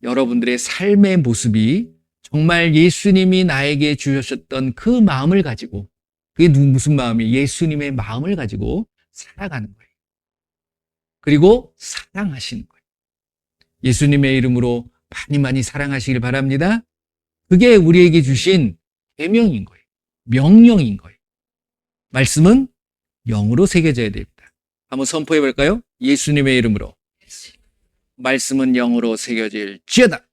여러분들의 삶의 모습이 정말 예수님이 나에게 주셨던 그 마음을 가지고, 그게 무슨 마음이? 예수님의 마음을 가지고 살아가는 거예요. 그리고 사랑하시는 거예요. 예수님의 이름으로 많이 많이 사랑하시길 바랍니다. 그게 우리에게 주신 계명인 거예요. 명령인 거예요. 말씀은 영으로 새겨져야 됩니다. 한번 선포해 볼까요? 예수님의 이름으로 말씀은 영으로 새겨질지어다.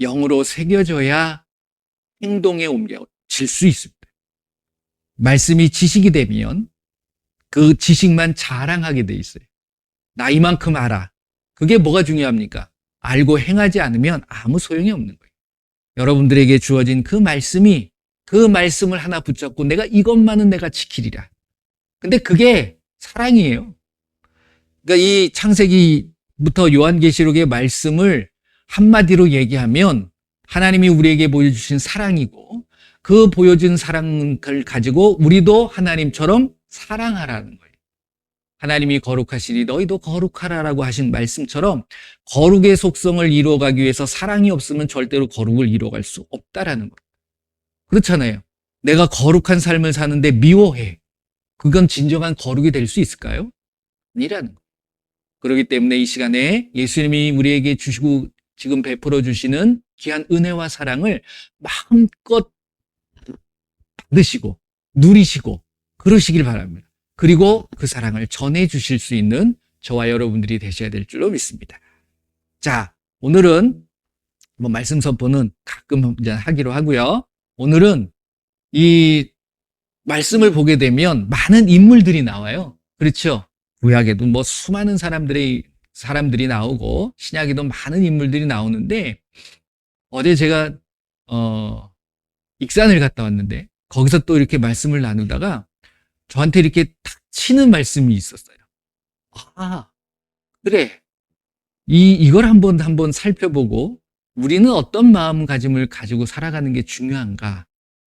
영으로 새겨져야 행동에 옮겨질 수 있습니다. 말씀이 지식이 되면 그 지식만 자랑하게 돼 있어요. 나 이만큼 알아. 그게 뭐가 중요합니까? 알고 행하지 않으면 아무 소용이 없는 거예요. 여러분들에게 주어진 그 말씀이, 그 말씀을 하나 붙잡고 내가 이것만은 내가 지키리라. 근데 그게 사랑이에요. 그러니까 이 창세기부터 요한계시록의 말씀을 한마디로 얘기하면 하나님이 우리에게 보여주신 사랑이고, 그 보여준 사랑을 가지고 우리도 하나님처럼 사랑하라는 거예요. 하나님이 거룩하시니 너희도 거룩하라라고 하신 말씀처럼 거룩의 속성을 이루어가기 위해서 사랑이 없으면 절대로 거룩을 이루어갈 수 없다라는 거예요. 그렇잖아요. 내가 거룩한 삶을 사는데 미워해. 그건 진정한 거룩이 될 수 있을까요? 아니라는 거예요. 그렇기 때문에 이 시간에 예수님이 우리에게 주시고 지금 베풀어 주시는 귀한 은혜와 사랑을 마음껏 받으시고 누리시고 그러시길 바랍니다. 그리고 그 사랑을 전해 주실 수 있는 저와 여러분들이 되셔야 될 줄로 믿습니다. 자, 오늘은 말씀 선포는 가끔 이제 하기로 하고요. 오늘은 이 말씀을 보게 되면 많은 인물들이 나와요. 그렇죠? 구약에도 수많은 사람들이 나오고 신약에도 많은 인물들이 나오는데, 어제 제가 익산을 갔다 왔는데 거기서 또 이렇게 말씀을 나누다가 저한테 이렇게 탁 치는 말씀이 있었어요. 아, 그래. 이걸 한번 살펴보고 우리는 어떤 마음가짐을 가지고 살아가는 게 중요한가?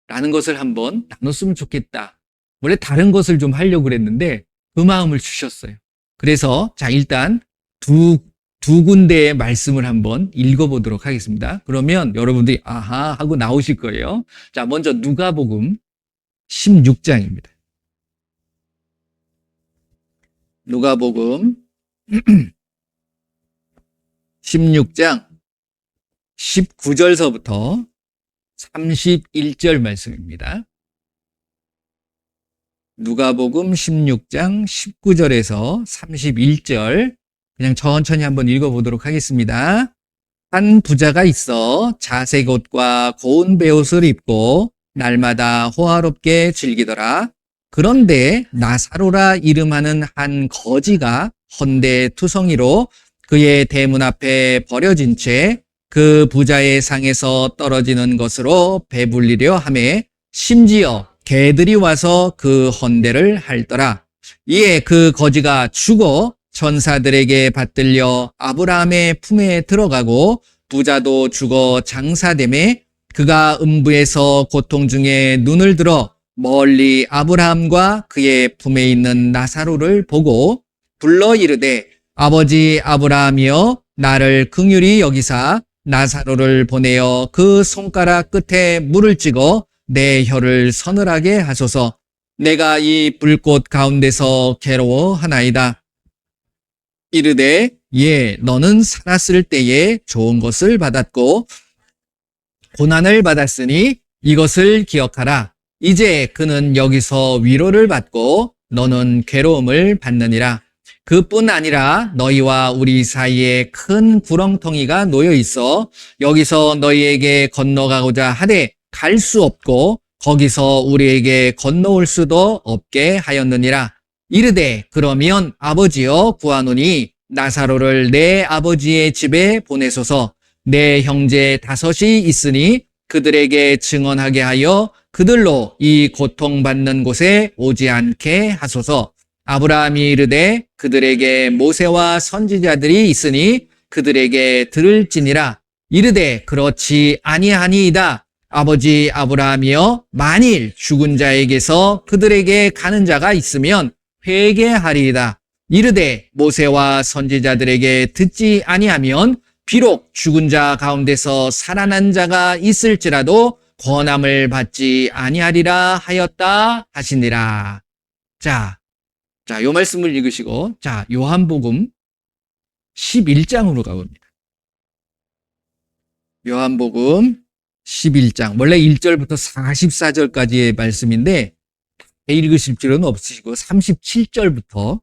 라는 것을 한번 나눴으면 좋겠다. 원래 다른 것을 좀 하려고 그랬는데 그 마음을 주셨어요. 그래서 자, 일단 두 군데의 말씀을 한번 읽어보도록 하겠습니다. 그러면 여러분들이 아하 하고 나오실 거예요. 자, 먼저 누가복음 16장입니다. 누가복음 16장 19절서부터 31절 말씀입니다. 누가복음 16장 19절에서 31절 그냥 천천히 한번 읽어보도록 하겠습니다. 한 부자가 있어 자색 옷과 고운 베옷을 입고 날마다 호화롭게 즐기더라. 그런데 나사로라 이름하는 한 거지가 헌데 투성이로 그의 대문 앞에 버려진 채 그 부자의 상에서 떨어지는 것으로 배불리려 하매 심지어 개들이 와서 그 헌대를 핥더라. 이에 그 거지가 죽어 천사들에게 받들려 아브라함의 품에 들어가고 부자도 죽어 장사되매 그가 음부에서 고통 중에 눈을 들어 멀리 아브라함과 그의 품에 있는 나사로를 보고 불러 이르되 아버지 아브라함이여 나를 긍휼히 여기사 나사로를 보내어 그 손가락 끝에 물을 찍어 내 혀를 서늘하게 하소서. 내가 이 불꽃 가운데서 괴로워하나이다. 이르되 예 너는 살았을 때에 좋은 것을 받았고 고난을 받았으니 이것을 기억하라. 이제 그는 여기서 위로를 받고 너는 괴로움을 받느니라. 그뿐 아니라 너희와 우리 사이에 큰 구렁텅이가 놓여 있어 여기서 너희에게 건너가고자 하되 갈 수 없고 거기서 우리에게 건너올 수도 없게 하였느니라. 이르되 그러면 아버지여 구하노니 나사로를 내 아버지의 집에 보내소서. 내 형제 5이 있으니 그들에게 증언하게 하여 그들로 이 고통받는 곳에 오지 않게 하소서. 아브라함이 이르되 그들에게 모세와 선지자들이 있으니 그들에게 들을지니라. 이르되 그렇지 아니하니이다. 아버지 아브라함이여 만일 죽은 자에게서 그들에게 가는 자가 있으면 회개하리이다. 이르되 모세와 선지자들에게 듣지 아니하면 비록 죽은 자 가운데서 살아난 자가 있을지라도 권함을 받지 아니하리라 하였다 하시니라. 자, 요 말씀을 읽으시고, 자, 요한복음 11장으로 가봅니다. 요한복음 11장. 원래 1절부터 44절까지의 말씀인데, 읽으실 필요는 없으시고, 37절부터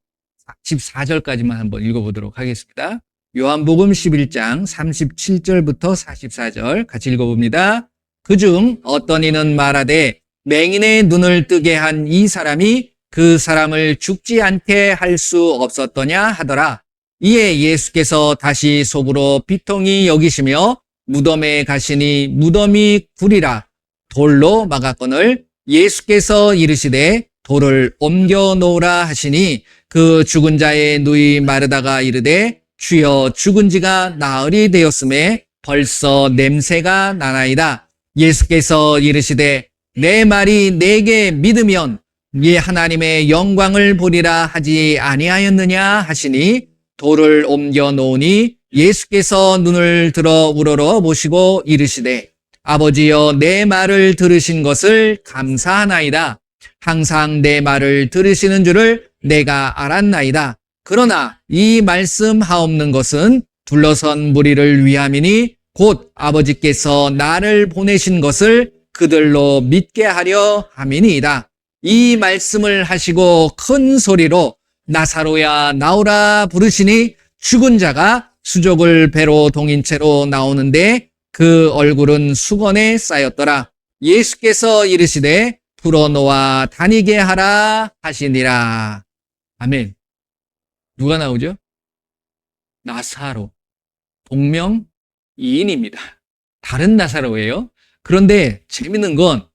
44절까지만 한번 읽어보도록 하겠습니다. 요한복음 11장 37절부터 44절 같이 읽어봅니다. 그중 어떤 이는 말하되 맹인의 눈을 뜨게 한 이 사람이 그 사람을 죽지 않게 할 수 없었더냐 하더라. 이에 예수께서 다시 속으로 비통히 여기시며 무덤에 가시니 무덤이 굴이라 돌로 막았거늘 예수께서 이르시되 돌을 옮겨 놓으라 하시니 그 죽은 자의 누이 마르다가 이르되 주여 죽은 지가 나흘이 되었음에 벌써 냄새가 나나이다. 예수께서 이르시되 내 말이 내게 믿으면 이 하나님의 영광을 보리라 하지 아니하였느냐 하시니 돌을 옮겨 놓으니 예수께서 눈을 들어 우러러 보시고 이르시되 아버지여 내 말을 들으신 것을 감사하나이다. 항상 내 말을 들으시는 줄을 내가 알았나이다. 그러나 이 말씀하옵는 것은 둘러선 무리를 위함이니 곧 아버지께서 나를 보내신 것을 그들로 믿게 하려 함이니이다. 이 말씀을 하시고 큰 소리로 나사로야 나오라 부르시니 죽은 자가 수족을 배로 동인 채로 나오는데 그 얼굴은 수건에 쌓였더라. 예수께서 이르시되 풀어놓아 다니게 하라 하시니라. 아멘. 누가 나오죠? 나사로. 동명이인입니다. 다른 나사로예요. 그런데 재밌는 건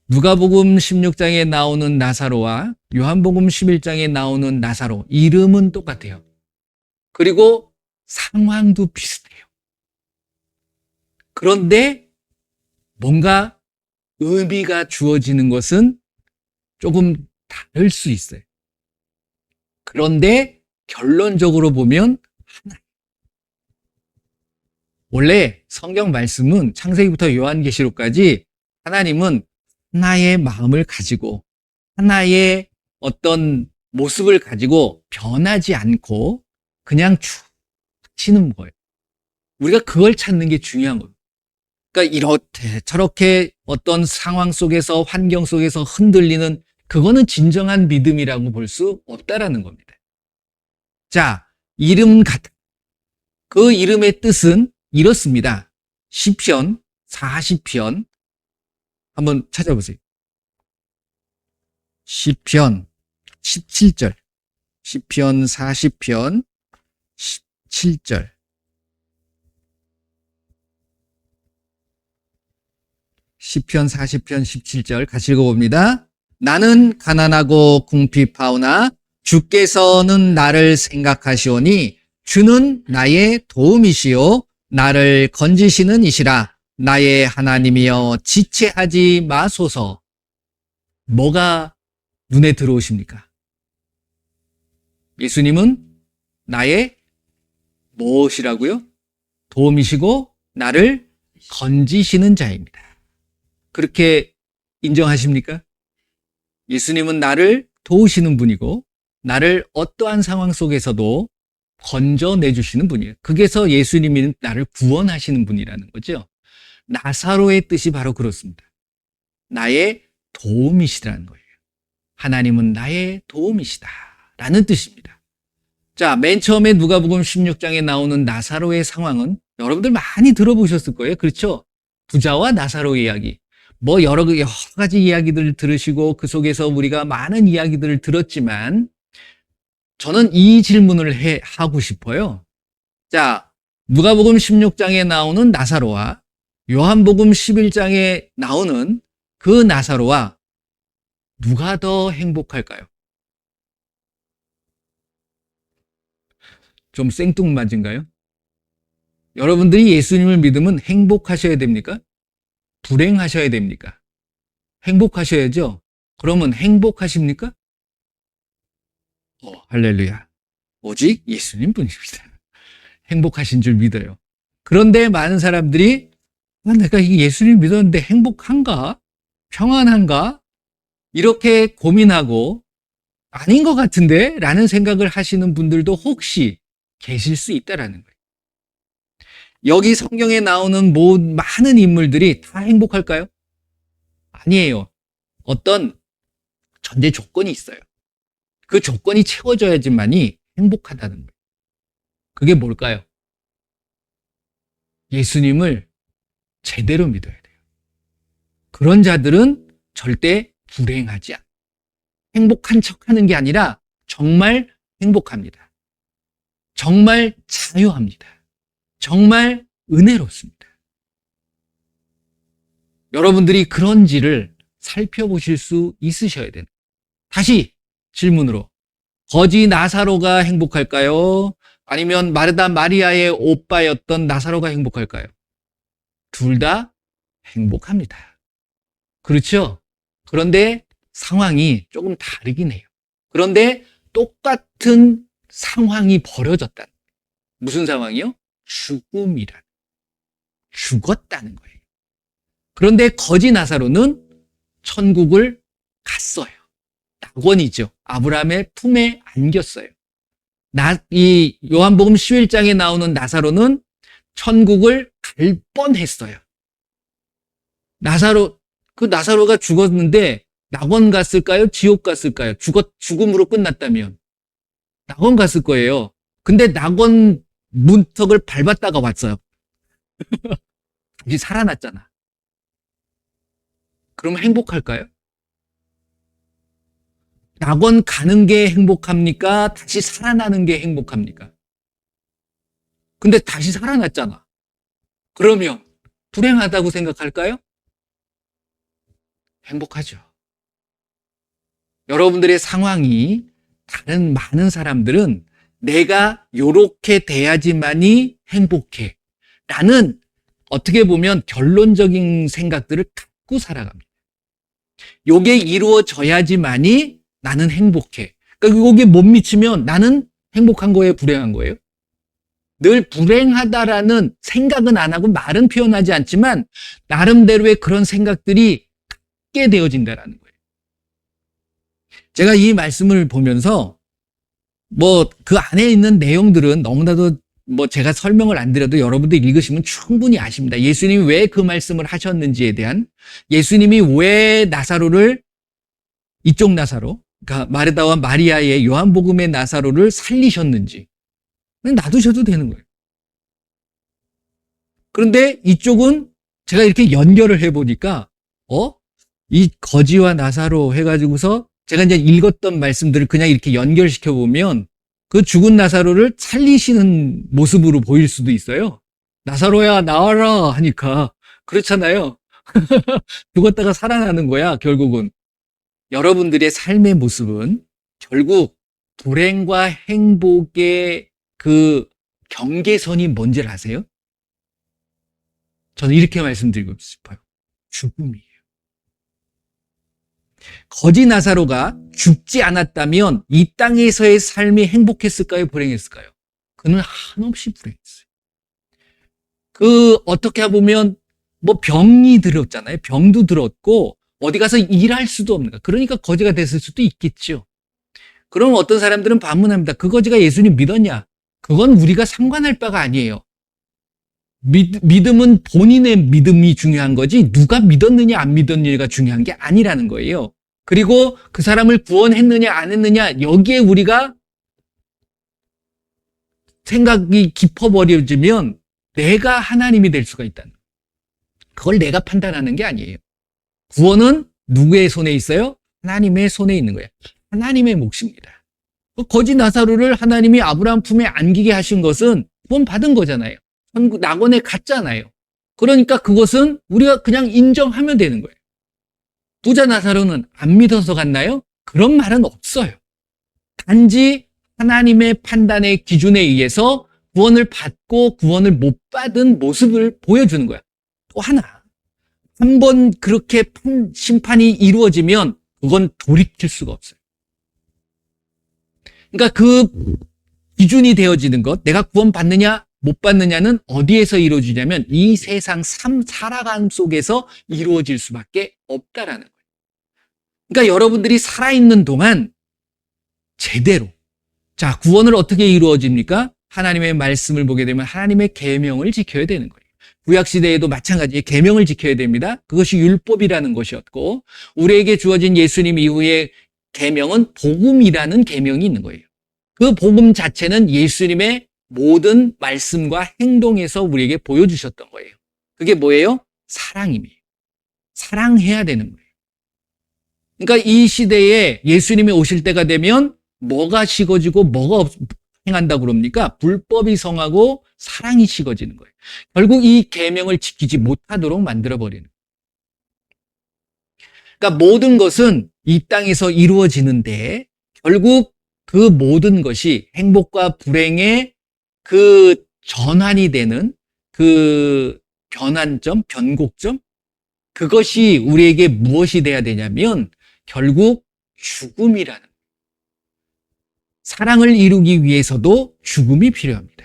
누가복음 16장에 나오는 나사로와 요한복음 11장에 나오는 나사로 이름은 똑같아요. 그리고 상황도 비슷해요. 그런데 뭔가 의미가 주어지는 것은 조금 다를 수 있어요. 그런데 결론적으로 보면 하나. 원래 성경 말씀은 창세기부터 요한계시록까지 하나님은 하나의 마음을 가지고 하나의 어떤 모습을 가지고 변하지 않고 그냥 쭉 치는 거예요. 우리가 그걸 찾는 게 중요한 거예요. 그러니까 이렇게 저렇게 어떤 상황 속에서 환경 속에서 흔들리는 그거는 진정한 믿음이라고 볼 수 없다라는 겁니다. 자, 이름 같은 그 이름의 뜻은 이렇습니다. 시편 40편 한번 찾아보세요. 시편 17절. 시편 40편 17절. 시편 40편 17절 같이 읽어봅니다. 나는 가난하고 궁핍하오나 주께서는 나를 생각하시오니 주는 나의 도움이시요 나를 건지시는 이시라. 나의 하나님이여 지체하지 마소서. 뭐가 눈에 들어오십니까? 예수님은 나의 무엇이라고요? 도움이시고 나를 건지시는 자입니다. 그렇게 인정하십니까? 예수님은 나를 도우시는 분이고 나를 어떠한 상황 속에서도 건져내주시는 분이에요. 그게서 예수님이 나를 구원하시는 분이라는 거죠. 나사로의 뜻이 바로 그렇습니다. 나의 도움이시라는 거예요. 하나님은 나의 도움이시다 라는 뜻입니다. 자, 맨 처음에 누가복음 16장에 나오는 나사로의 상황은 여러분들 많이 들어보셨을 거예요. 그렇죠? 부자와 나사로의 이야기. 뭐 여러 가지 이야기들을 들으시고 그 속에서 우리가 많은 이야기들을 들었지만 저는 이 질문을 하고 싶어요. 자, 누가복음 16장에 나오는 나사로와 요한복음 11장에 나오는 그 나사로와 누가 더 행복할까요? 좀 생뚱맞은가요? 여러분들이 예수님을 믿으면 행복하셔야 됩니까? 불행하셔야 됩니까? 행복하셔야죠. 그러면 행복하십니까? 할렐루야. 오직 예수님 뿐입니다. 행복하신 줄 믿어요. 그런데 많은 사람들이 내가 이 예수님 믿었는데 행복한가? 평안한가? 이렇게 고민하고 아닌 것 같은데? 라는 생각을 하시는 분들도 혹시 계실 수 있다라는 거예요. 여기 성경에 나오는 많은 인물들이 다 행복할까요? 아니에요. 어떤 전제 조건이 있어요. 그 조건이 채워져야지만이 행복하다는 거예요. 그게 뭘까요? 예수님을 제대로 믿어야 돼요. 그런 자들은 절대 불행하지 않아요. 행복한 척하는 게 아니라 정말 행복합니다. 정말 자유합니다. 정말 은혜롭습니다. 여러분들이 그런지를 살펴보실 수 있으셔야 되는. 다시 질문으로, 거지 나사로가 행복할까요? 아니면 마르다 마리아의 오빠였던 나사로가 행복할까요? 둘 다 행복합니다. 그렇죠? 그런데 상황이 조금 다르긴 해요. 그런데 똑같은 상황이 벌어졌다. 무슨 상황이요? 죽었다는 거예요. 그런데 거지 나사로는 천국을 갔어요. 낙원이죠. 아브라함의 품에 안겼어요. 이 요한복음 11장에 나오는 나사로는 천국을 갈 뻔했어요. 나사로가 죽었는데 낙원 갔을까요? 지옥 갔을까요? 죽음으로 끝났다면 낙원 갔을 거예요. 근데 낙원 문턱을 밟았다가 왔어요. 다시 살아났잖아. 그럼 행복할까요? 낙원 가는 게 행복합니까? 다시 살아나는 게 행복합니까? 근데 다시 살아났잖아. 그러면 불행하다고 생각할까요? 행복하죠. 여러분들의 상황이 다른 많은 사람들은 내가 요렇게 돼야지만이 행복해 라는 어떻게 보면 결론적인 생각들을 갖고 살아갑니다. 요게 이루어져야지만이 나는 행복해. 그러니까 요게 못 미치면 나는 행복한 거예요, 불행한 거예요? 늘 불행하다라는 생각은 안 하고 말은 표현하지 않지만 나름대로의 그런 생각들이 갖게 되어진다라는 거예요. 제가 이 말씀을 보면서 그 안에 있는 내용들은 너무나도 제가 설명을 안 드려도 여러분들 읽으시면 충분히 아십니다. 예수님이 왜 그 말씀을 하셨는지에 대한, 예수님이 왜 나사로를, 이쪽 나사로, 그러니까 마르다와 마리아의 요한복음의 나사로를 살리셨는지 그냥 놔두셔도 되는 거예요. 그런데 이쪽은 제가 이렇게 연결을 해보니까 이 거지와 나사로 해가지고서 제가 이제 읽었던 말씀들을 그냥 이렇게 연결시켜보면 그 죽은 나사로를 살리시는 모습으로 보일 수도 있어요. 나사로야 나와라 하니까 그렇잖아요. 죽었다가 살아나는 거야 결국은. 여러분들의 삶의 모습은 결국 불행과 행복의 그 경계선이 뭔지를 아세요? 저는 이렇게 말씀드리고 싶어요. 죽음이에요. 거지 나사로가 죽지 않았다면 이 땅에서의 삶이 행복했을까요? 불행했을까요? 그는 한없이 불행했어요. 어떻게 보면 병이 들었잖아요. 병도 들었고 어디 가서 일할 수도 없는 거야. 그러니까 거지가 됐을 수도 있겠죠. 그럼 어떤 사람들은 반문합니다. 그 거지가 예수님 믿었냐? 그건 우리가 상관할 바가 아니에요. 믿음은 본인의 믿음이 중요한 거지 누가 믿었느냐 안 믿었느냐가 중요한 게 아니라는 거예요. 그리고 그 사람을 구원했느냐 안 했느냐 여기에 우리가 생각이 깊어버려지면 내가 하나님이 될 수가 있다는 거예요. 그걸 내가 판단하는 게 아니에요. 구원은 누구의 손에 있어요? 하나님의 손에 있는 거예요. 하나님의 몫입니다. 거지 나사로를 하나님이 아브라함 품에 안기게 하신 것은 구원 받은 거잖아요. 낙원에 갔잖아요. 그러니까 그것은 우리가 그냥 인정하면 되는 거예요. 부자 나사로는 안 믿어서 갔나요? 그런 말은 없어요. 단지 하나님의 판단의 기준에 의해서 구원을 받고 구원을 못 받은 모습을 보여주는 거야. 또 하나, 한번 그렇게 심판이 이루어지면 그건 돌이킬 수가 없어요. 그러니까 그 기준이 되어지는 것, 내가 구원받느냐 못 받느냐는 어디에서 이루어지냐면 이 세상 삶 살아감 속에서 이루어질 수밖에 없다라는 거예요. 그러니까 여러분들이 살아있는 동안 제대로, 자, 구원을 어떻게 이루어집니까? 하나님의 말씀을 보게 되면 하나님의 계명을 지켜야 되는 거예요. 구약시대에도 마찬가지에 계명을 지켜야 됩니다. 그것이 율법이라는 것이었고, 우리에게 주어진 예수님 이후에 계명은 복음이라는 계명이 있는 거예요. 그 복음 자체는 예수님의 모든 말씀과 행동에서 우리에게 보여주셨던 거예요. 그게 뭐예요? 사랑임이에요. 사랑해야 되는 거예요. 그러니까 이 시대에 예수님이 오실 때가 되면 뭐가 식어지고 뭐가 행한다고 그럽니까? 불법이 성하고 사랑이 식어지는 거예요. 결국 이 계명을 지키지 못하도록 만들어버리는 거예요. 그러니까 모든 것은 이 땅에서 이루어지는데 결국 그 모든 것이 행복과 불행의 그 전환이 되는 그 변환점, 변곡점, 그것이 우리에게 무엇이 돼야 되냐면 결국 죽음이라는 거예요. 사랑을 이루기 위해서도 죽음이 필요합니다.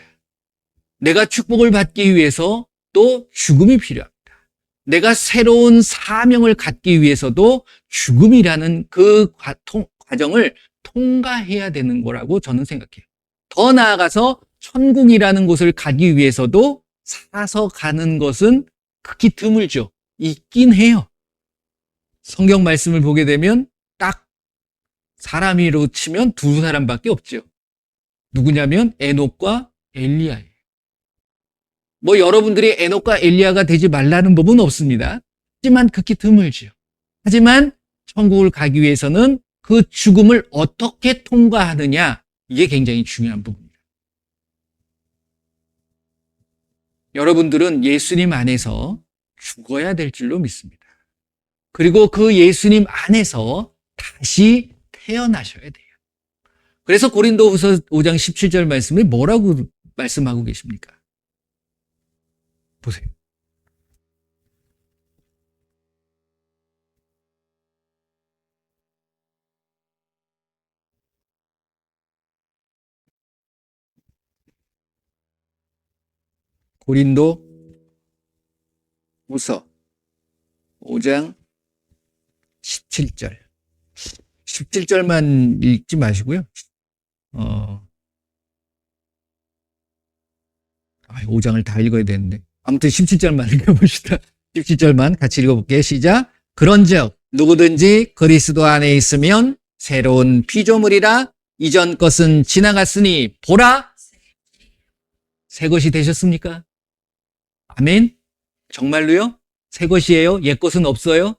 내가 축복을 받기 위해서 또 죽음이 필요합니다. 내가 새로운 사명을 갖기 위해서도 죽음이라는 그 과정을 통과해야 되는 거라고 저는 생각해요. 더 나아가서 천국이라는 곳을 가기 위해서도 살아서 가는 것은 극히 드물죠. 있긴 해요. 성경 말씀을 보게 되면 딱 사람으로 치면 두 사람밖에 없죠. 누구냐면 에녹과 엘리야예요. 뭐 여러분들이 에녹과 엘리야가 되지 말라는 법은 없습니다. 하지만 극히 드물죠. 하지만 천국을 가기 위해서는 그 죽음을 어떻게 통과하느냐, 이게 굉장히 중요한 부분입니다. 여러분들은 예수님 안에서 죽어야 될 줄로 믿습니다. 그리고 그 예수님 안에서 다시 태어나셔야 돼요. 그래서 고린도후서 5장 17절 말씀에 뭐라고 말씀하고 계십니까? 보세요. 고린도후서 5장 17절. 17절만 읽지 마시고요. 5장을 다 읽어야 되는데. 아무튼 17절만 읽어봅시다. 17절만 같이 읽어볼게요. 시작. 그런즉 누구든지 그리스도 안에 있으면 새로운 피조물이라, 이전 것은 지나갔으니 보라 새 것이 되셨습니까? 아멘. 정말로요? 새 것이에요? 옛 것은 없어요?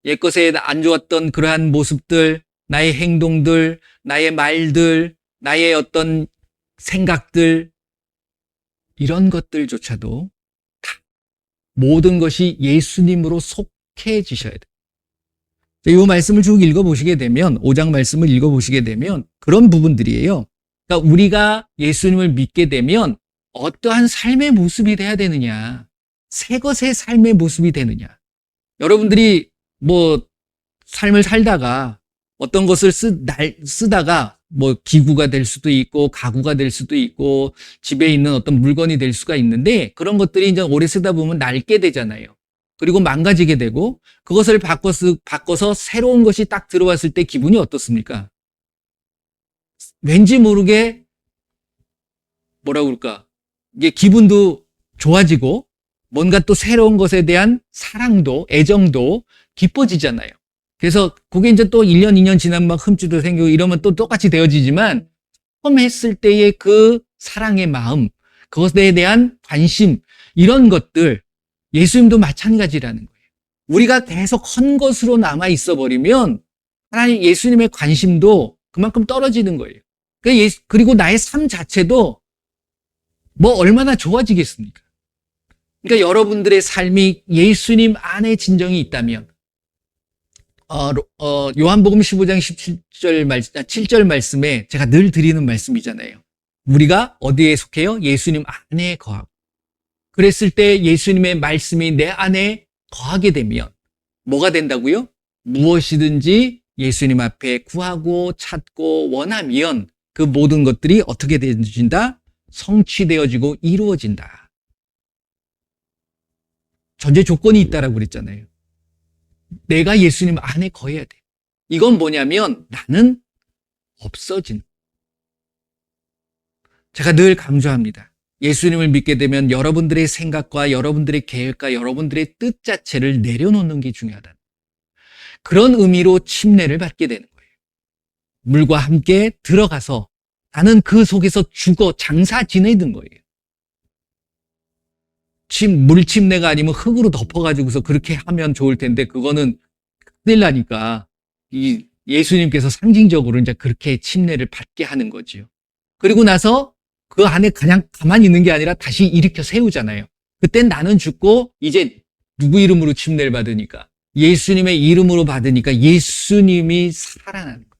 옛 것에 안 좋았던 그러한 모습들, 나의 행동들, 나의 말들, 나의 어떤 생각들, 이런 것들조차도 다 모든 것이 예수님으로 속해지셔야 돼요. 이 말씀을 쭉 읽어보시게 되면, 5장 말씀을 읽어보시게 되면 그런 부분들이에요. 그러니까 우리가 예수님을 믿게 되면 어떠한 삶의 모습이 돼야 되느냐, 새 것의 삶의 모습이 되느냐. 여러분들이 뭐 삶을 살다가 어떤 것을 쓰다가 뭐 기구가 될 수도 있고 가구가 될 수도 있고 집에 있는 어떤 물건이 될 수가 있는데, 그런 것들이 이제 오래 쓰다 보면 낡게 되잖아요. 그리고 망가지게 되고, 그것을 바꿔서 새로운 것이 딱 들어왔을 때 기분이 어떻습니까? 왠지 모르게 뭐라고 그럴까, 이게 기분도 좋아지고 뭔가 또 새로운 것에 대한 사랑도 애정도 깊어지잖아요. 그래서 그게 이제 또 1년, 2년 지나면 막 흠집도 생기고 이러면 또 똑같이 되어지지만, 처음 했을 때의 그 사랑의 마음, 그것에 대한 관심, 이런 것들, 예수님도 마찬가지라는 거예요. 우리가 계속 헌 것으로 남아 있어 버리면 하나님 예수님의 관심도 그만큼 떨어지는 거예요. 그리고 나의 삶 자체도 뭐 얼마나 좋아지겠습니까? 그러니까 여러분들의 삶이 예수님 안에 진정이 있다면, 요한복음 15장 7절 말씀에 제가 늘 드리는 말씀이잖아요. 우리가 어디에 속해요? 예수님 안에 거하고. 그랬을 때 예수님의 말씀이 내 안에 거하게 되면 뭐가 된다고요? 무엇이든지 예수님 앞에 구하고 찾고 원하면 그 모든 것들이 어떻게 되어진다? 성취되어지고 이루어진다. 전제 조건이 있다라고 그랬잖아요. 내가 예수님 안에 거해야 돼. 이건 뭐냐면 나는 없어진. 제가 늘 강조합니다. 예수님을 믿게 되면 여러분들의 생각과 여러분들의 계획과 여러분들의 뜻 자체를 내려놓는 게 중요하다. 그런 의미로 침례를 받게 되는 거예요. 물과 함께 들어가서 나는 그 속에서 죽어 장사 지내던 거예요. 물침례가 아니면 흙으로 덮어가지고서 그렇게 하면 좋을 텐데 그거는 큰일 나니까 이 예수님께서 상징적으로 이제 그렇게 침례를 받게 하는 거지요. 그리고 나서 그 안에 그냥 가만히 있는 게 아니라 다시 일으켜 세우잖아요. 그땐 나는 죽고 이제 누구 이름으로 침례를 받으니까 예수님의 이름으로 받으니까 예수님이 살아나는 거예요.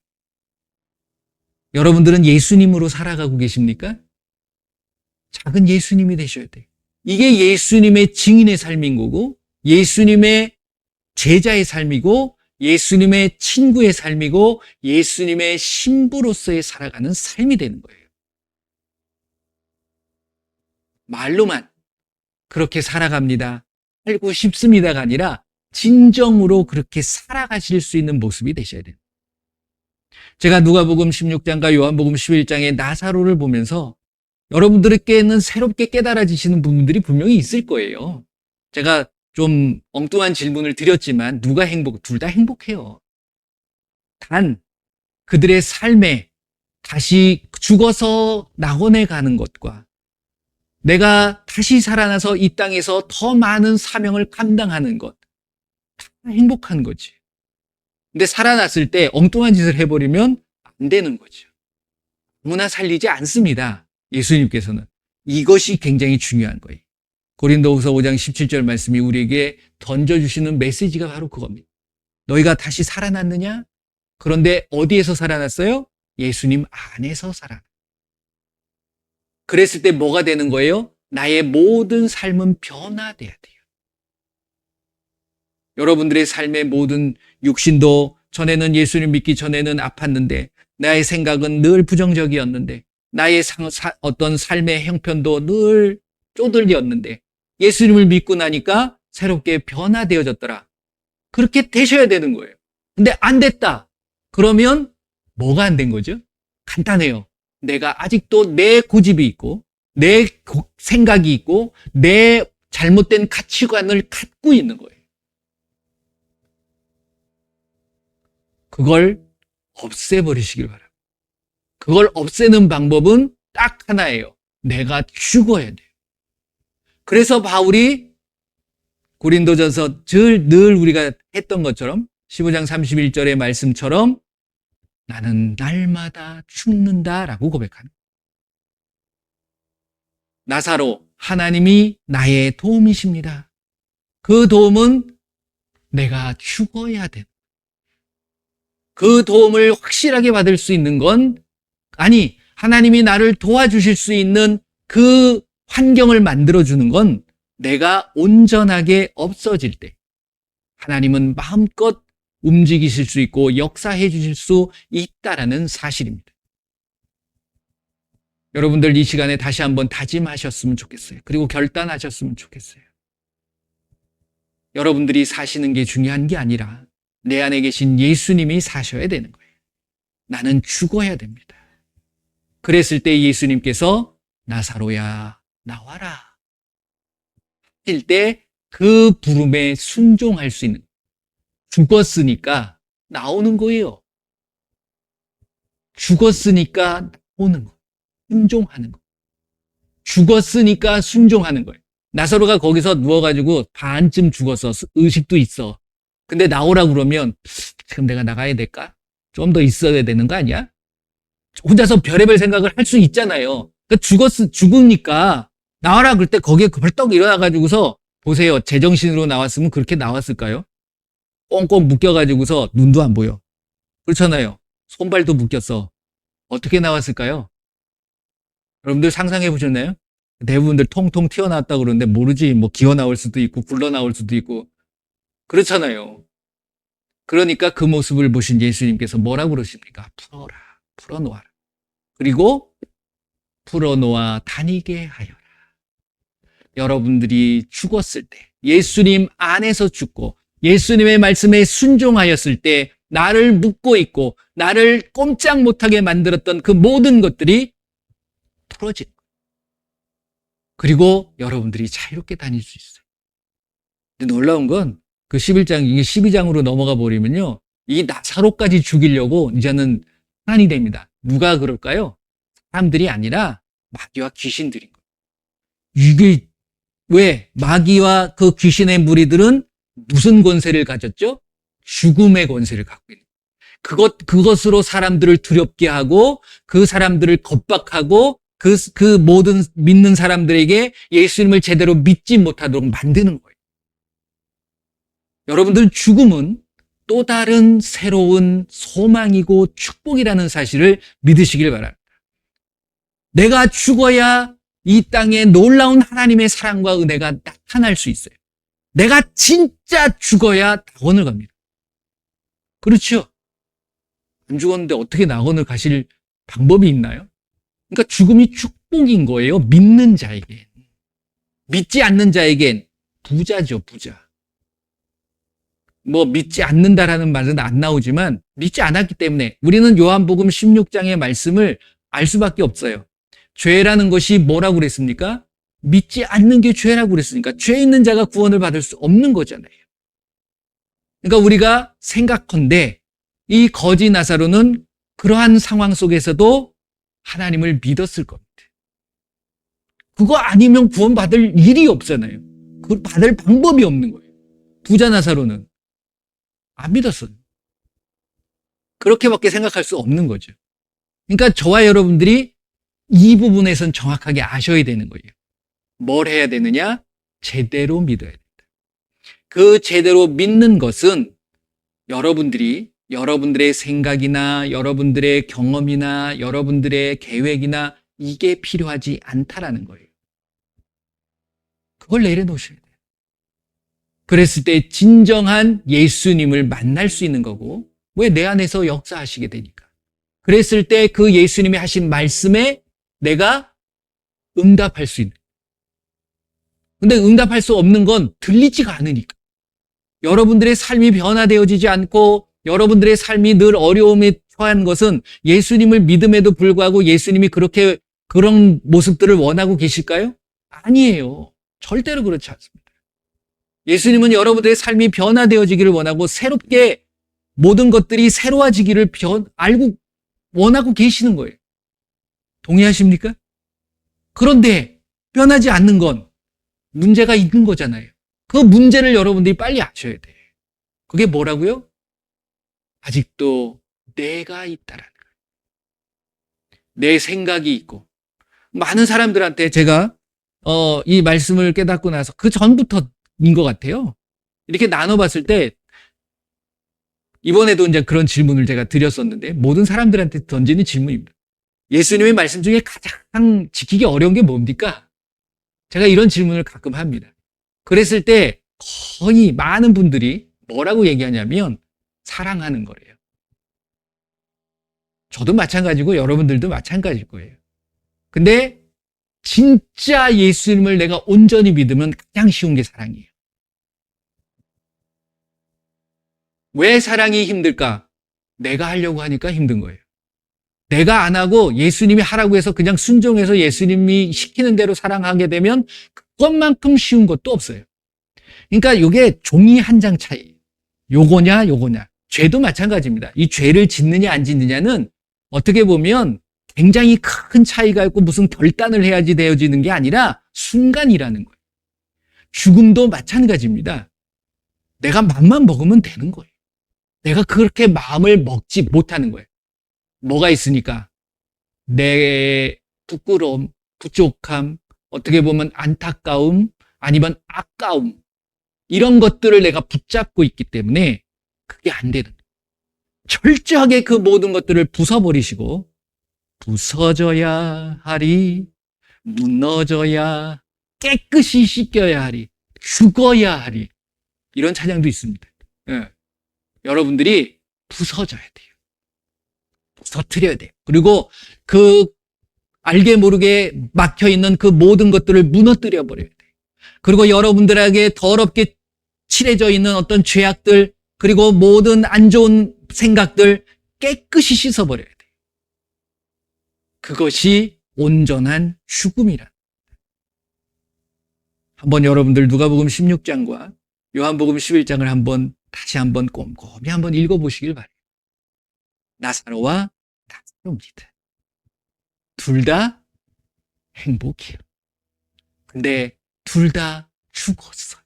여러분들은 예수님으로 살아가고 계십니까? 작은 예수님이 되셔야 돼요. 이게 예수님의 증인의 삶인 거고 예수님의 제자의 삶이고 예수님의 친구의 삶이고 예수님의 신부로서의 살아가는 삶이 되는 거예요. 말로만 그렇게 살아갑니다. 살고 싶습니다가 아니라 진정으로 그렇게 살아가실 수 있는 모습이 되셔야 돼요. 제가 누가복음 16장과 요한복음 11장의 나사로를 보면서 여러분들께는 새롭게 깨달아지시는 부분들이 분명히 있을 거예요. 제가 좀 엉뚱한 질문을 드렸지만 누가 둘 다 행복해요. 단 그들의 삶에 다시 죽어서 낙원에 가는 것과 내가 다시 살아나서 이 땅에서 더 많은 사명을 감당하는 것, 다 행복한 거지. 근데 살아났을 때 엉뚱한 짓을 해버리면 안 되는 거죠. 아무나 살리지 않습니다. 예수님께서는. 이것이 굉장히 중요한 거예요. 고린도후서 5장 17절 말씀이 우리에게 던져주시는 메시지가 바로 그겁니다. 너희가 다시 살아났느냐? 그런데 어디에서 살아났어요? 예수님 안에서 살아났어요. 그랬을 때 뭐가 되는 거예요? 나의 모든 삶은 변화돼야 돼요. 여러분들의 삶의 모든 육신도 전에는 예수님 믿기 전에는 아팠는데 나의 생각은 늘 부정적이었는데 나의 어떤 삶의 형편도 늘 쪼들렸는데 예수님을 믿고 나니까 새롭게 변화되어졌더라. 그렇게 되셔야 되는 거예요. 근데 안 됐다. 그러면 뭐가 안 된 거죠? 간단해요. 내가 아직도 내 고집이 있고 내 생각이 있고 내 잘못된 가치관을 갖고 있는 거예요. 그걸 없애버리시길 바랍니다. 그걸 없애는 방법은 딱 하나예요. 내가 죽어야 돼요. 그래서 바울이 고린도전서 늘 우리가 했던 것처럼 15장 31절의 말씀처럼 나는 날마다 죽는다라고 고백하는 거예요. 나사로, 하나님이 나의 도움이십니다. 그 도움은 내가 죽어야 돼. 그 도움을 확실하게 받을 수 있는 건 아니, 하나님이 나를 도와주실 수 있는 그 환경을 만들어주는 건 내가 온전하게 없어질 때 하나님은 마음껏 움직이실 수 있고 역사해 주실 수 있다라는 사실입니다. 여러분들 이 시간에 다시 한번 다짐하셨으면 좋겠어요. 그리고 결단하셨으면 좋겠어요. 여러분들이 사시는 게 중요한 게 아니라 내 안에 계신 예수님이 사셔야 되는 거예요. 나는 죽어야 됩니다. 그랬을 때 예수님께서 나사로야 나와라 할 때 그 부름에 순종할 수 있는 죽었으니까 나오는 거예요. 죽었으니까 나오는 거. 순종하는 거. 죽었으니까 순종하는 거예요. 나사로가 거기서 누워가지고 반쯤 죽었어. 의식도 있어. 근데 나오라고 그러면 지금 내가 나가야 될까? 좀 더 있어야 되는 거 아니야? 혼자서 별의별 생각을 할 수 있잖아요. 그러니까 죽으니까 나와라 그럴 때 거기에 벌떡 일어나가지고서 보세요. 제정신으로 나왔으면 그렇게 나왔을까요? 꽁꽁 묶여가지고서 눈도 안 보여. 그렇잖아요. 손발도 묶였어. 어떻게 나왔을까요? 여러분들 상상해 보셨나요? 대부분들 통통 튀어나왔다고 그러는데 모르지. 뭐 기어 나올 수도 있고 굴러 나올 수도 있고 그렇잖아요. 그러니까 그 모습을 보신 예수님께서 뭐라고 그러십니까? 풀어라. 풀어놓아라. 그리고 풀어놓아 다니게 하여라. 여러분들이 죽었을 때, 예수님 안에서 죽고 예수님의 말씀에 순종하였을 때 나를 묻고 있고 나를 꼼짝 못하게 만들었던 그 모든 것들이 풀어진 거예요. 그리고 여러분들이 자유롭게 다닐 수 있어요. 근데 놀라운 건 그 11장, 이게 12장으로 넘어가 버리면요, 이 나사로까지 죽이려고 이제는 한이 됩니다. 누가 그럴까요? 사람들이 아니라 마귀와 귀신들인 거예요. 이게 왜? 마귀와 그 귀신의 무리들은 무슨 권세를 가졌죠? 죽음의 권세를 갖고 있는 거예요. 그것으로 사람들을 두렵게 하고 그 사람들을 겁박하고 그 모든 믿는 사람들에게 예수님을 제대로 믿지 못하도록 만드는 거예요. 여러분들, 죽음은 또 다른 새로운 소망이고 축복이라는 사실을 믿으시길 바랍니다. 내가 죽어야 이 땅에 놀라운 하나님의 사랑과 은혜가 나타날 수 있어요. 내가 진짜 죽어야 낙원을 갑니다. 그렇죠? 안 죽었는데 어떻게 낙원을 가실 방법이 있나요? 그러니까 죽음이 축복인 거예요. 믿는 자에겐. 믿지 않는 자에겐 부자죠, 부자. 믿지 않는다라는 말은 안 나오지만 믿지 않았기 때문에 우리는 요한복음 16장의 말씀을 알 수밖에 없어요. 죄라는 것이 뭐라고 그랬습니까? 믿지 않는 게 죄라고 그랬으니까 죄 있는 자가 구원을 받을 수 없는 거잖아요. 그러니까 우리가 생각컨대 이 거지 나사로는 그러한 상황 속에서도 하나님을 믿었을 겁니다. 그거 아니면 구원받을 일이 없잖아요. 그걸 받을 방법이 없는 거예요. 부자 나사로는 안 믿었어요. 그렇게밖에 생각할 수 없는 거죠. 그러니까 저와 여러분들이 이 부분에선 정확하게 아셔야 되는 거예요. 뭘 해야 되느냐? 제대로 믿어야 된다. 그 제대로 믿는 것은 여러분들이 여러분들의 생각이나 여러분들의 경험이나 여러분들의 계획이나 이게 필요하지 않다라는 거예요. 그걸 내려놓으셔야 돼요. 그랬을 때 진정한 예수님을 만날 수 있는 거고, 왜? 내 안에서 역사하시게 되니까. 그랬을 때 그 예수님이 하신 말씀에 내가 응답할 수 있는. 근데 응답할 수 없는 건 들리지가 않으니까. 여러분들의 삶이 변화되어지지 않고 여러분들의 삶이 늘 어려움에 처한 것은 예수님을 믿음에도 불구하고 예수님이 그런 모습들을 원하고 계실까요? 아니에요. 절대로 그렇지 않습니다. 예수님은 여러분들의 삶이 변화되어지기를 원하고 새롭게 모든 것들이 새로워지기를 원하고 계시는 거예요. 동의하십니까? 그런데 변하지 않는 건 문제가 있는 거잖아요. 그 문제를 여러분들이 빨리 아셔야 돼. 그게 뭐라고요? 아직도 내가 있다라는 거예요. 내 생각이 있고. 많은 사람들한테 제가 이 말씀을 깨닫고 나서 그 전부터인 것 같아요. 이렇게 나눠봤을 때 이번에도 이제 그런 질문을 제가 드렸었는데 모든 사람들한테 던지는 질문입니다. 예수님의 말씀 중에 가장 지키기 어려운 게 뭡니까? 제가 이런 질문을 가끔 합니다. 그랬을 때 거의 많은 분들이 뭐라고 얘기하냐면 사랑하는 거래요. 저도 마찬가지고 여러분들도 마찬가지일 거예요. 근데 진짜 예수님을 내가 온전히 믿으면 가장 쉬운 게 사랑이에요. 왜 사랑이 힘들까? 내가 하려고 하니까 힘든 거예요. 내가 안 하고 예수님이 하라고 해서 그냥 순종해서 예수님이 시키는 대로 사랑하게 되면 그것만큼 쉬운 것도 없어요. 그러니까 이게 종이 한 장 차이. 요거냐 요거냐. 죄도 마찬가지입니다. 이 죄를 짓느냐 안 짓느냐는 어떻게 보면 굉장히 큰 차이가 있고 무슨 결단을 해야지 되어지는 게 아니라 순간이라는 거예요. 죽음도 마찬가지입니다. 내가 맘만 먹으면 되는 거예요. 내가 그렇게 마음을 먹지 못하는 거예요. 뭐가 있으니까? 내 부끄러움, 부족함, 어떻게 보면 안타까움, 아니면 아까움, 이런 것들을 내가 붙잡고 있기 때문에 그게 안 되는 거예요. 철저하게 그 모든 것들을 부숴버리시고 부서져야 하리, 무너져야, 깨끗이 씻겨야 하리, 죽어야 하리, 이런 찬양도 있습니다. 예. 여러분들이 부서져야 돼요. 부서뜨려야 돼요. 그리고 그 알게 모르게 막혀있는 그 모든 것들을 무너뜨려 버려야 돼요. 그리고 여러분들에게 더럽게 칠해져 있는 어떤 죄악들, 그리고 모든 안 좋은 생각들 깨끗이 씻어버려야 돼요. 그것이 온전한 죽음이라. 한번 여러분들 누가복음 16장과 요한복음 11장을 다시 한번 꼼꼼히 한번 읽어보시길 바래요. 나사로와 나사로입니다. 둘 다 행복해요. 근데 둘 다 죽었어요.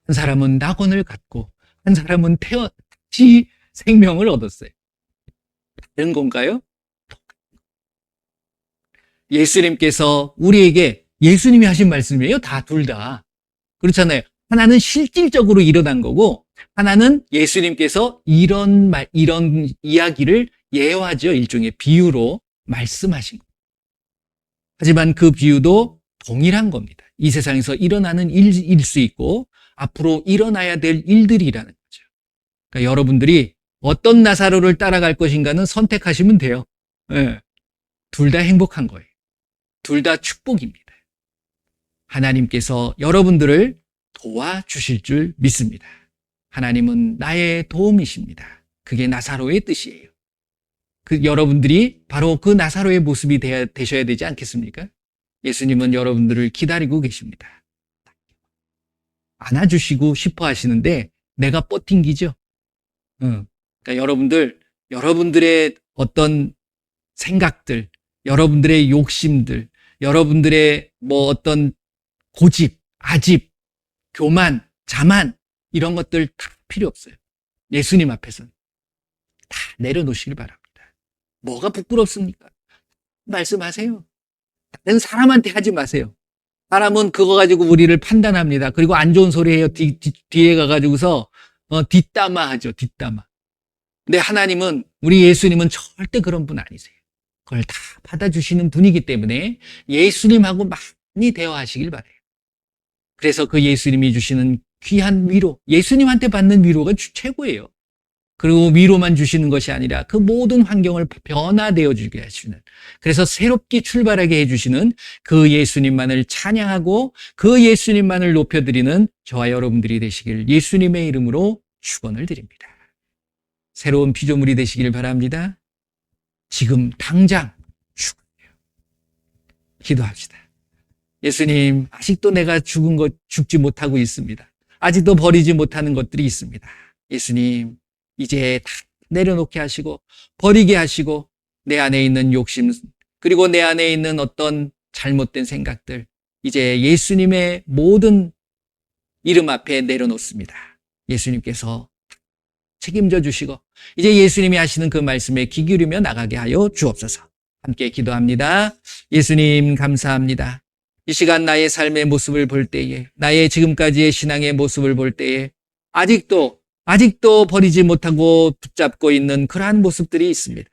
한 사람은 낙원을 갔고 한 사람은 다시 생명을 얻었어요. 다른 건가요? 예수님께서 우리에게 예수님이 하신 말씀이에요. 다 둘 다. 그렇잖아요. 하나는 실질적으로 일어난 거고 하나는 예수님께서 이런 이야기를 예화죠. 일종의 비유로 말씀하신 거예요. 하지만 그 비유도 동일한 겁니다. 이 세상에서 일어나는 일일 수 있고 앞으로 일어나야 될 일들이라는 거죠. 그러니까 여러분들이 어떤 나사로를 따라갈 것인가는 선택하시면 돼요. 네. 둘 다 행복한 거예요. 둘 다 축복입니다. 하나님께서 여러분들을 도와주실 줄 믿습니다. 하나님은 나의 도움이십니다. 그게 나사로의 뜻이에요. 여러분들이 바로 그 나사로의 모습이 되셔야 되지 않겠습니까? 예수님은 여러분들을 기다리고 계십니다. 안아주시고 싶어 하시는데 내가 버팅기죠. 그러니까 여러분들의 어떤 생각들, 여러분들의 욕심들, 여러분들의 어떤 고집, 아집, 교만, 자만 이런 것들 다 필요 없어요. 예수님 앞에서는 다 내려놓으시길 바랍니다. 뭐가 부끄럽습니까? 말씀하세요. 다른 사람한테 하지 마세요. 사람은 그거 가지고 우리를 판단합니다. 그리고 안 좋은 소리 해요. 뒤에 가가지고서 뒷담화 하죠. 뒷담화. 근데 하나님은, 우리 예수님은 절대 그런 분 아니세요. 그걸 다 받아주시는 분이기 때문에 예수님하고 많이 대화하시길 바라요. 그래서 그 예수님이 주시는 귀한 위로, 예수님한테 받는 위로가 최고예요. 그리고 위로만 주시는 것이 아니라 그 모든 환경을 변화되어 주게 하시는, 그래서 새롭게 출발하게 해주시는 그 예수님만을 찬양하고 그 예수님만을 높여드리는 저와 여러분들이 되시길 예수님의 이름으로 축원을 드립니다. 새로운 피조물이 되시길 바랍니다. 지금 당장 죽어요. 기도합시다. 예수님, 아직도 내가 죽지 못하고 있습니다. 아직도 버리지 못하는 것들이 있습니다. 예수님, 이제 다 내려놓게 하시고 버리게 하시고 내 안에 있는 욕심, 그리고 내 안에 있는 어떤 잘못된 생각들, 이제 예수님의 모든 이름 앞에 내려놓습니다. 예수님께서 책임져 주시고 이제 예수님이 하시는 그 말씀에 귀 기울이며 나가게 하여 주옵소서. 함께 기도합니다. 예수님, 감사합니다. 이 시간 나의 삶의 모습을 볼 때에, 나의 지금까지의 신앙의 모습을 볼 때에 아직도 버리지 못하고 붙잡고 있는 그러한 모습들이 있습니다.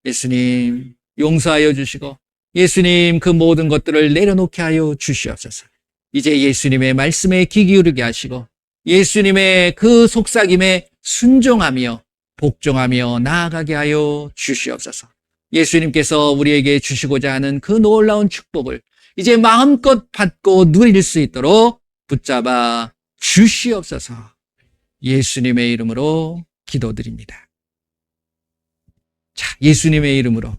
예수님, 용서하여 주시고 예수님, 그 모든 것들을 내려놓게 하여 주시옵소서. 이제 예수님의 말씀에 귀 기울이게 하시고 예수님의 그 속삭임에 순종하며 복종하며 나아가게 하여 주시옵소서. 예수님께서 우리에게 주시고자 하는 그 놀라운 축복을 이제 마음껏 받고 누릴 수 있도록 붙잡아 주시옵소서. 예수님의 이름으로 기도드립니다. 자, 예수님의 이름으로.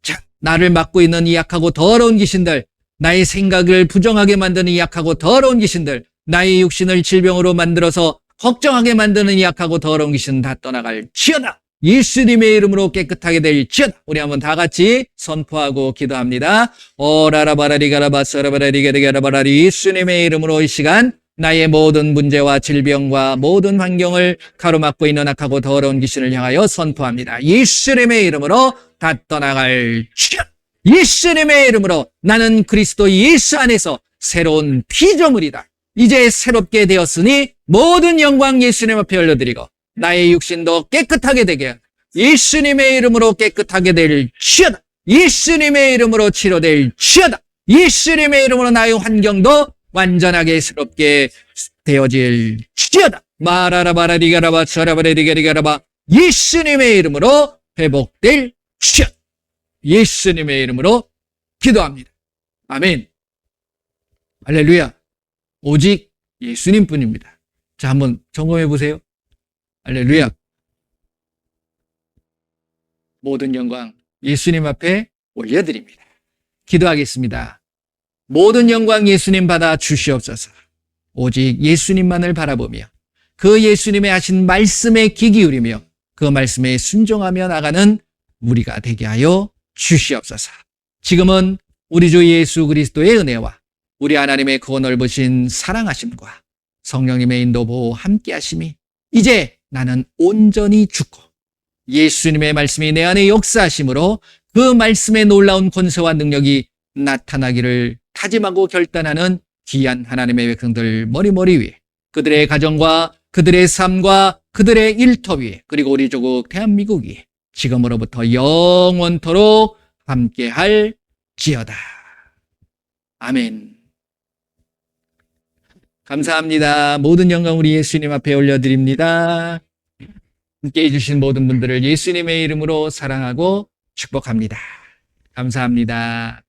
자, 나를 막고 있는 이 약하고 더러운 귀신들, 나의 생각을 부정하게 만드는 이 약하고 더러운 귀신들, 나의 육신을 질병으로 만들어서 걱정하게 만드는 이 약하고 더러운 귀신 다 떠나갈 지어다. 예수님의 이름으로 깨끗하게 될 지어다. 우리 한번 다 같이 선포하고 기도합니다. 오라라바라리가라바서라바라리가리가라바라리. 예수님의 이름으로 이 시간 나의 모든 문제와 질병과 모든 환경을 가로막고 있는 악하고 더러운 귀신을 향하여 선포합니다. 예수님의 이름으로 다 떠나갈 지어다. 예수님의 이름으로 나는 그리스도 예수 안에서 새로운 피조물이다. 이제 새롭게 되었으니 모든 영광 예수님 앞에 올려드리고 나의 육신도 깨끗하게 되게 예수님의 이름으로 깨끗하게 될 지어다. 예수님의 이름으로 치료될 지어다. 예수님의 이름으로 나의 환경도 완전하게 새롭게 되어질 지어다. 마라라바라리가라바 서라바라리가리가라바. 예수님의 이름으로 회복될 슛! 예수님의 이름으로 기도합니다. 아멘. 할렐루야. 오직 예수님뿐입니다. 자, 한번 점검해 보세요. 할렐루야. 모든 영광 예수님 앞에 올려드립니다. 기도하겠습니다. 모든 영광 예수님 받아 주시옵소서. 오직 예수님만을 바라보며 그 예수님의 하신 말씀에 귀 기울이며 그 말씀에 순종하며 나가는 우리가 되게 하여 주시옵소서. 지금은 우리 주 예수 그리스도의 은혜와 우리 하나님의 그 넓으신 사랑하심과 성령님의 인도 보호 함께 하심이 이제 나는 온전히 죽고 예수님의 말씀이 내 안에 역사하심으로 그 말씀의 놀라운 권세와 능력이 나타나기를 다짐하고 결단하는 귀한 하나님의 백성들 머리머리 위에 그들의 가정과 그들의 삶과 그들의 일터 위에 그리고 우리 조국 대한민국 위에 지금으로부터 영원토록 함께할 지어다. 아멘. 감사합니다. 모든 영광 우리 예수님 앞에 올려드립니다. 함께해 주신 모든 분들을 예수님의 이름으로 사랑하고 축복합니다. 감사합니다.